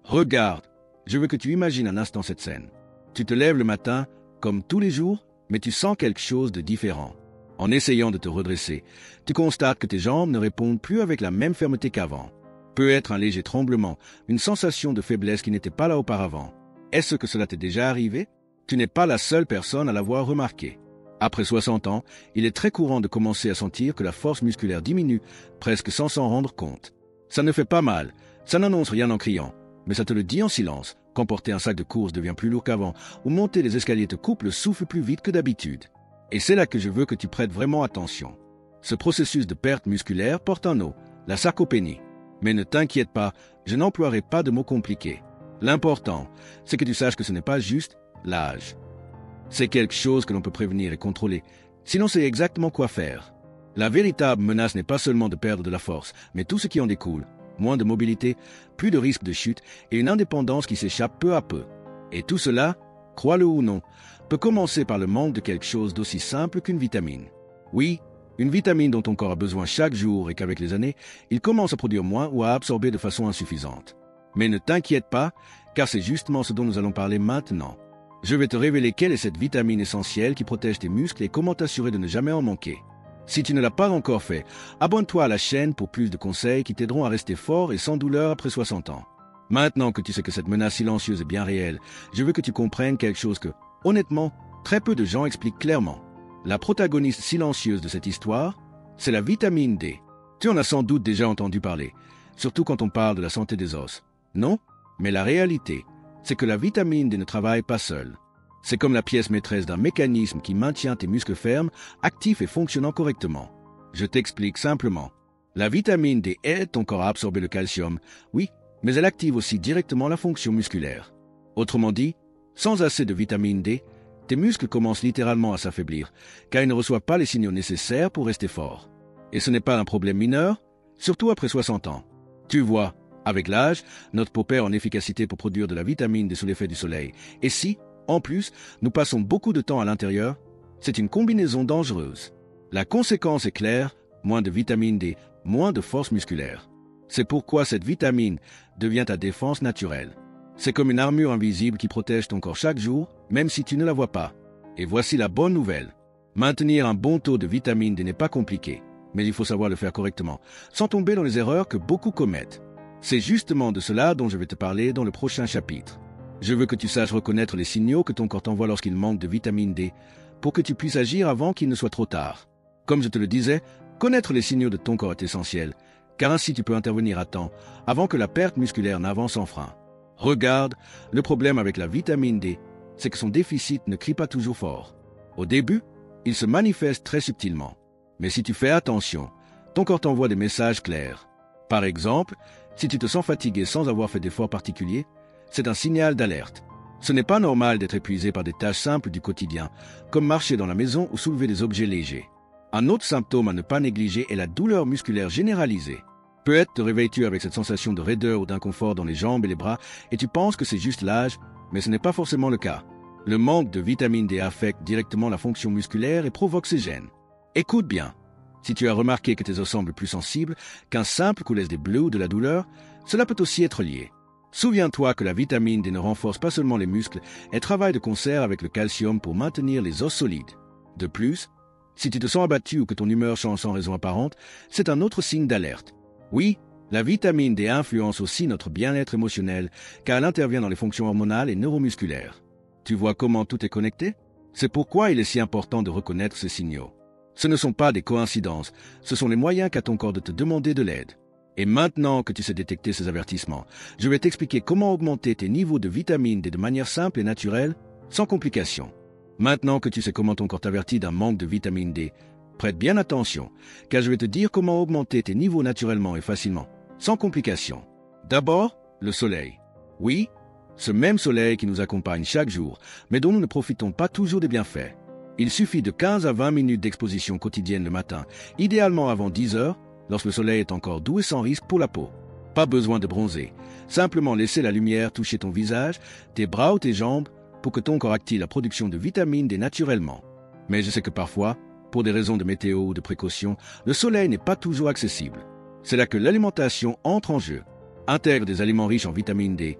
Regarde, je veux que tu imagines un instant cette scène. Tu te lèves le matin, comme tous les jours, mais tu sens quelque chose de différent. En essayant de te redresser, tu constates que tes jambes ne répondent plus avec la même fermeté qu'avant. Peut être un léger tremblement, une sensation de faiblesse qui n'était pas là auparavant. Est-ce que cela t'est déjà arrivé? Tu n'es pas la seule personne à l'avoir remarqué. Après 60 ans, il est très courant de commencer à sentir que la force musculaire diminue, presque sans s'en rendre compte. Ça ne fait pas mal, ça n'annonce rien en criant, mais ça te le dit en silence, quand porter un sac de course devient plus lourd qu'avant, ou monter les escaliers te coupe le souffle plus vite que d'habitude. Et c'est là que je veux que tu prêtes vraiment attention. Ce processus de perte musculaire porte un nom, la sarcopénie. Mais ne t'inquiète pas, je n'emploierai pas de mots compliqués. L'important, c'est que tu saches que ce n'est pas juste l'âge. C'est quelque chose que l'on peut prévenir et contrôler, sinon c'est exactement quoi faire. La véritable menace n'est pas seulement de perdre de la force, mais tout ce qui en découle. Moins de mobilité, plus de risque de chute et une indépendance qui s'échappe peu à peu. Et tout cela, crois-le ou non, peut commencer par le manque de quelque chose d'aussi simple qu'une vitamine. Oui, une vitamine dont ton corps a besoin chaque jour et qu'avec les années, il commence à produire moins ou à absorber de façon insuffisante. Mais ne t'inquiète pas, car c'est justement ce dont nous allons parler maintenant. Je vais te révéler quelle est cette vitamine essentielle qui protège tes muscles et comment t'assurer de ne jamais en manquer. Si tu ne l'as pas encore fait, abonne-toi à la chaîne pour plus de conseils qui t'aideront à rester fort et sans douleur après 60 ans. Maintenant que tu sais que cette menace silencieuse est bien réelle, je veux que tu comprennes quelque chose que, honnêtement, très peu de gens expliquent clairement. La protagoniste silencieuse de cette histoire, c'est la vitamine D. Tu en as sans doute déjà entendu parler, surtout quand on parle de la santé des os. Non? Mais la réalité, c'est que la vitamine D ne travaille pas seule. C'est comme la pièce maîtresse d'un mécanisme qui maintient tes muscles fermes, actifs et fonctionnant correctement. Je t'explique simplement. La vitamine D aide ton corps à absorber le calcium, oui, mais elle active aussi directement la fonction musculaire. Autrement dit, sans assez de vitamine D, tes muscles commencent littéralement à s'affaiblir, car ils ne reçoivent pas les signaux nécessaires pour rester forts. Et ce n'est pas un problème mineur, surtout après 60 ans. Tu vois, avec l'âge, notre peau perd en efficacité pour produire de la vitamine D sous l'effet du soleil. Et si, en plus, nous passons beaucoup de temps à l'intérieur, c'est une combinaison dangereuse. La conséquence est claire, moins de vitamine D, moins de force musculaire. C'est pourquoi cette vitamine devient ta défense naturelle. C'est comme une armure invisible qui protège ton corps chaque jour, même si tu ne la vois pas. Et voici la bonne nouvelle. Maintenir un bon taux de vitamine D n'est pas compliqué, mais il faut savoir le faire correctement, sans tomber dans les erreurs que beaucoup commettent. C'est justement de cela dont je vais te parler dans le prochain chapitre. Je veux que tu saches reconnaître les signaux que ton corps t'envoie lorsqu'il manque de vitamine D, pour que tu puisses agir avant qu'il ne soit trop tard. Comme je te le disais, connaître les signaux de ton corps est essentiel, car ainsi tu peux intervenir à temps, avant que la perte musculaire n'avance en frein. Regarde, le problème avec la vitamine D, c'est que son déficit ne crie pas toujours fort. Au début, il se manifeste très subtilement. Mais si tu fais attention, ton corps t'envoie des messages clairs. Par exemple, si tu te sens fatigué sans avoir fait d'efforts particuliers, c'est un signal d'alerte. Ce n'est pas normal d'être épuisé par des tâches simples du quotidien, comme marcher dans la maison ou soulever des objets légers. Un autre symptôme à ne pas négliger est la douleur musculaire généralisée. Peut-être te réveilles-tu avec cette sensation de raideur ou d'inconfort dans les jambes et les bras et tu penses que c'est juste l'âge, mais ce n'est pas forcément le cas. Le manque de vitamine D affecte directement la fonction musculaire et provoque ces gènes. Écoute bien. Si tu as remarqué que tes os semblent plus sensibles qu'un simple coup des bleus ou de la douleur, cela peut aussi être lié. Souviens-toi que la vitamine D ne renforce pas seulement les muscles, elle travaille de concert avec le calcium pour maintenir les os solides. De plus, si tu te sens abattu ou que ton humeur change sans raison apparente, c'est un autre signe d'alerte. Oui, la vitamine D influence aussi notre bien-être émotionnel, car elle intervient dans les fonctions hormonales et neuromusculaires. Tu vois comment tout est connecté? C'est pourquoi il est si important de reconnaître ces signaux. Ce ne sont pas des coïncidences, ce sont les moyens qu'a ton corps de te demander de l'aide. Et maintenant que tu sais détecter ces avertissements, je vais t'expliquer comment augmenter tes niveaux de vitamine D de manière simple et naturelle, sans complications. Maintenant que tu sais comment ton corps t'avertit d'un manque de vitamine D, prête bien attention, car je vais te dire comment augmenter tes niveaux naturellement et facilement, sans complications. D'abord, le soleil. Oui, ce même soleil qui nous accompagne chaque jour, mais dont nous ne profitons pas toujours des bienfaits. Il suffit de 15 à 20 minutes d'exposition quotidienne le matin, idéalement avant 10 heures, lorsque le soleil est encore doux et sans risque pour la peau. Pas besoin de bronzer, simplement laisser la lumière toucher ton visage, tes bras ou tes jambes, pour que ton corps active la production de vitamine D naturellement. Mais je sais que parfois, pour des raisons de météo ou de précaution, le soleil n'est pas toujours accessible. C'est là que l'alimentation entre en jeu. Intègre des aliments riches en vitamine D,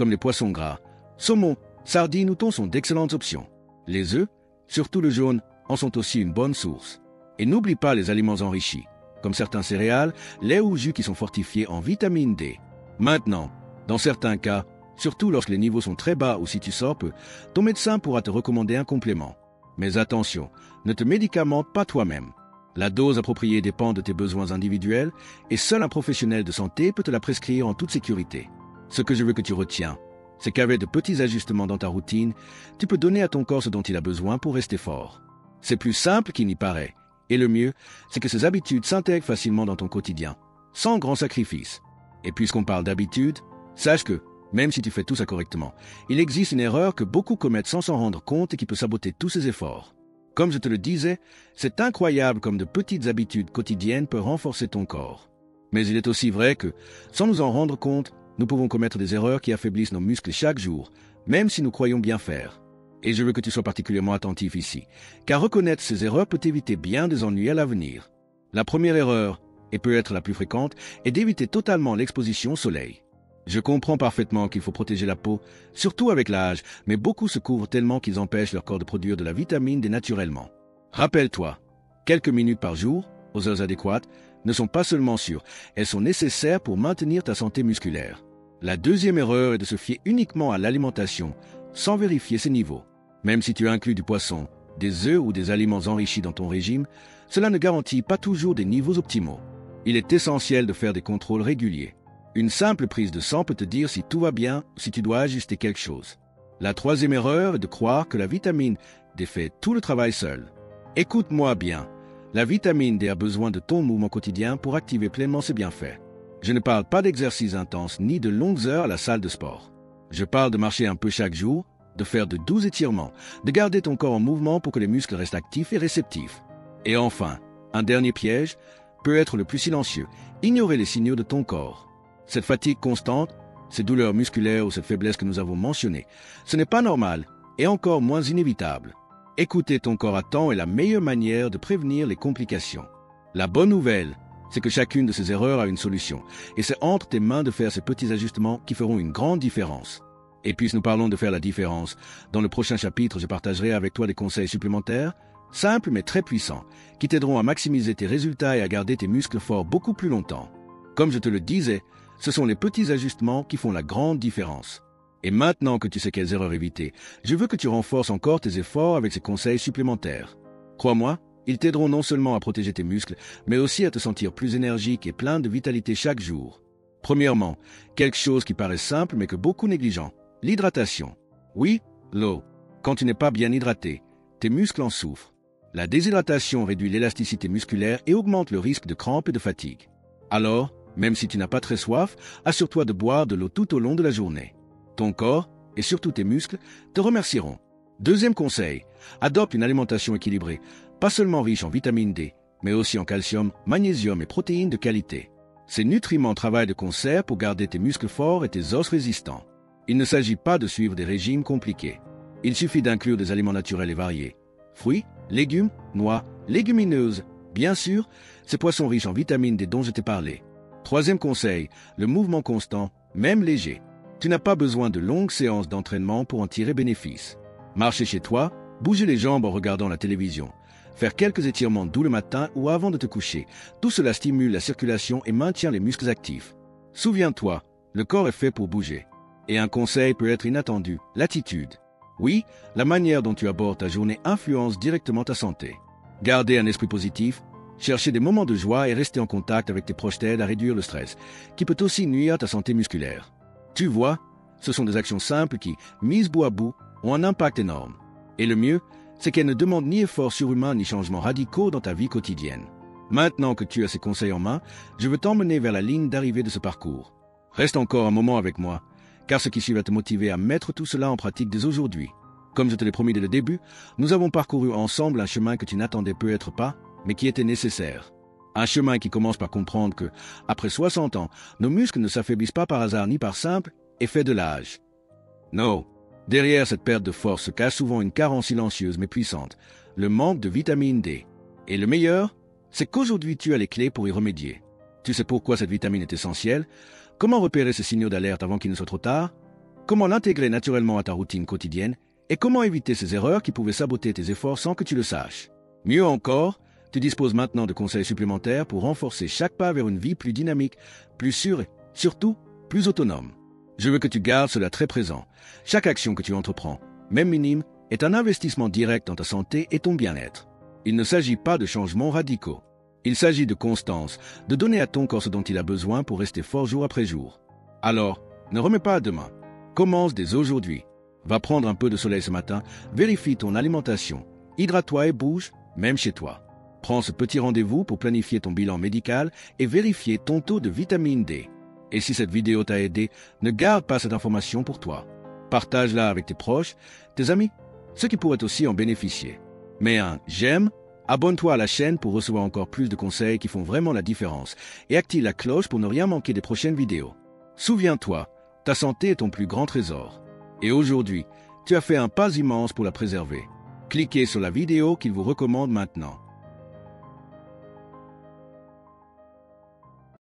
comme les poissons gras. Saumon, sardines ou thon sont d'excellentes options. Les œufs, surtout le jaune, en sont aussi une bonne source. Et n'oublie pas les aliments enrichis, comme certains céréales, lait ou jus qui sont fortifiés en vitamine D. Maintenant, dans certains cas, surtout lorsque les niveaux sont très bas ou si tu sors peu, ton médecin pourra te recommander un complément. Mais attention, ne te médicamente pas toi-même. La dose appropriée dépend de tes besoins individuels et seul un professionnel de santé peut te la prescrire en toute sécurité. Ce que je veux que tu retiens, c'est qu'avec de petits ajustements dans ta routine, tu peux donner à ton corps ce dont il a besoin pour rester fort. C'est plus simple qu'il n'y paraît. Et le mieux, c'est que ces habitudes s'intègrent facilement dans ton quotidien, sans grand sacrifice. Et puisqu'on parle d'habitude, sache que, même si tu fais tout ça correctement, il existe une erreur que beaucoup commettent sans s'en rendre compte et qui peut saboter tous ces efforts. Comme je te le disais, c'est incroyable comme de petites habitudes quotidiennes peuvent renforcer ton corps. Mais il est aussi vrai que, sans nous en rendre compte, nous pouvons commettre des erreurs qui affaiblissent nos muscles chaque jour, même si nous croyons bien faire. Et je veux que tu sois particulièrement attentif ici, car reconnaître ces erreurs peut éviter bien des ennuis à l'avenir. La première erreur, et peut être la plus fréquente, est d'éviter totalement l'exposition au soleil. Je comprends parfaitement qu'il faut protéger la peau, surtout avec l'âge, mais beaucoup se couvrent tellement qu'ils empêchent leur corps de produire de la vitamine D naturellement. Rappelle-toi, quelques minutes par jour, aux heures adéquates, ne sont pas seulement sûres, elles sont nécessaires pour maintenir ta santé musculaire. La deuxième erreur est de se fier uniquement à l'alimentation, sans vérifier ses niveaux. Même si tu inclus du poisson, des œufs ou des aliments enrichis dans ton régime, cela ne garantit pas toujours des niveaux optimaux. Il est essentiel de faire des contrôles réguliers. Une simple prise de sang peut te dire si tout va bien ou si tu dois ajuster quelque chose. La troisième erreur est de croire que la vitamine D fait tout le travail seule. Écoute-moi bien, la vitamine D a besoin de ton mouvement quotidien pour activer pleinement ses bienfaits. Je ne parle pas d'exercice intense ni de longues heures à la salle de sport. Je parle de marcher un peu chaque jour, de faire de doux étirements, de garder ton corps en mouvement pour que les muscles restent actifs et réceptifs. Et enfin, un dernier piège peut être le plus silencieux, ignorer les signaux de ton corps. Cette fatigue constante, ces douleurs musculaires ou cette faiblesse que nous avons mentionnées, ce n'est pas normal et encore moins inévitable. Écouter ton corps à temps est la meilleure manière de prévenir les complications. La bonne nouvelle, c'est que chacune de ces erreurs a une solution et c'est entre tes mains de faire ces petits ajustements qui feront une grande différence. Et puisque nous parlons de faire la différence, dans le prochain chapitre, je partagerai avec toi des conseils supplémentaires, simples mais très puissants, qui t'aideront à maximiser tes résultats et à garder tes muscles forts beaucoup plus longtemps. Comme je te le disais, ce sont les petits ajustements qui font la grande différence. Et maintenant que tu sais quelles erreurs éviter, je veux que tu renforces encore tes efforts avec ces conseils supplémentaires. Crois-moi, ils t'aideront non seulement à protéger tes muscles, mais aussi à te sentir plus énergique et plein de vitalité chaque jour. Premièrement, quelque chose qui paraît simple mais que beaucoup négligent. L'hydratation. Oui, l'eau. Quand tu n'es pas bien hydraté, tes muscles en souffrent. La déshydratation réduit l'élasticité musculaire et augmente le risque de crampes et de fatigue. Alors, même si tu n'as pas très soif, assure-toi de boire de l'eau tout au long de la journée. Ton corps, et surtout tes muscles, te remercieront. Deuxième conseil, adopte une alimentation équilibrée, pas seulement riche en vitamine D, mais aussi en calcium, magnésium et protéines de qualité. Ces nutriments travaillent de concert pour garder tes muscles forts et tes os résistants. Il ne s'agit pas de suivre des régimes compliqués. Il suffit d'inclure des aliments naturels et variés. Fruits, légumes, noix, légumineuses. Bien sûr, ces poissons riches en vitamine D dont je t'ai parlé. Troisième conseil, le mouvement constant, même léger. Tu n'as pas besoin de longues séances d'entraînement pour en tirer bénéfice. Marcher chez toi, bouger les jambes en regardant la télévision, faire quelques étirements doux le matin ou avant de te coucher, tout cela stimule la circulation et maintient les muscles actifs. Souviens-toi, le corps est fait pour bouger. Et un conseil peut être inattendu, l'attitude. Oui, la manière dont tu abordes ta journée influence directement ta santé. Garder un esprit positif, chercher des moments de joie et rester en contact avec tes proches t'aide à réduire le stress, qui peut aussi nuire à ta santé musculaire. Tu vois, ce sont des actions simples qui, mises bout à bout, ont un impact énorme. Et le mieux, c'est qu'elles ne demandent ni efforts surhumains ni changements radicaux dans ta vie quotidienne. Maintenant que tu as ces conseils en main, je veux t'emmener vers la ligne d'arrivée de ce parcours. Reste encore un moment avec moi, car ce qui suit va te motiver à mettre tout cela en pratique dès aujourd'hui. Comme je te l'ai promis dès le début, nous avons parcouru ensemble un chemin que tu n'attendais peut-être pas, mais qui était nécessaire. Un chemin qui commence par comprendre que, après 60 ans, nos muscles ne s'affaiblissent pas par hasard ni par simple effet de l'âge. Non, derrière cette perte de force se cache souvent une carence silencieuse mais puissante, le manque de vitamine D. Et le meilleur, c'est qu'aujourd'hui tu as les clés pour y remédier. Tu sais pourquoi cette vitamine est essentielle, comment repérer ces signaux d'alerte avant qu'il ne soit trop tard, comment l'intégrer naturellement à ta routine quotidienne et comment éviter ces erreurs qui pouvaient saboter tes efforts sans que tu le saches. Mieux encore, tu disposes maintenant de conseils supplémentaires pour renforcer chaque pas vers une vie plus dynamique, plus sûre et, surtout, plus autonome. Je veux que tu gardes cela très présent. Chaque action que tu entreprends, même minime, est un investissement direct dans ta santé et ton bien-être. Il ne s'agit pas de changements radicaux. Il s'agit de constance, de donner à ton corps ce dont il a besoin pour rester fort jour après jour. Alors, ne remets pas à demain. Commence dès aujourd'hui. Va prendre un peu de soleil ce matin, vérifie ton alimentation, hydrate-toi et bouge, même chez toi. Prends ce petit rendez-vous pour planifier ton bilan médical et vérifier ton taux de vitamine D. Et si cette vidéo t'a aidé, ne garde pas cette information pour toi. Partage-la avec tes proches, tes amis, ceux qui pourraient aussi en bénéficier. Mets un j'aime, abonne-toi à la chaîne pour recevoir encore plus de conseils qui font vraiment la différence et active la cloche pour ne rien manquer des prochaines vidéos. Souviens-toi, ta santé est ton plus grand trésor. Et aujourd'hui, tu as fait un pas immense pour la préserver. Cliquez sur la vidéo qu'il vous recommande maintenant.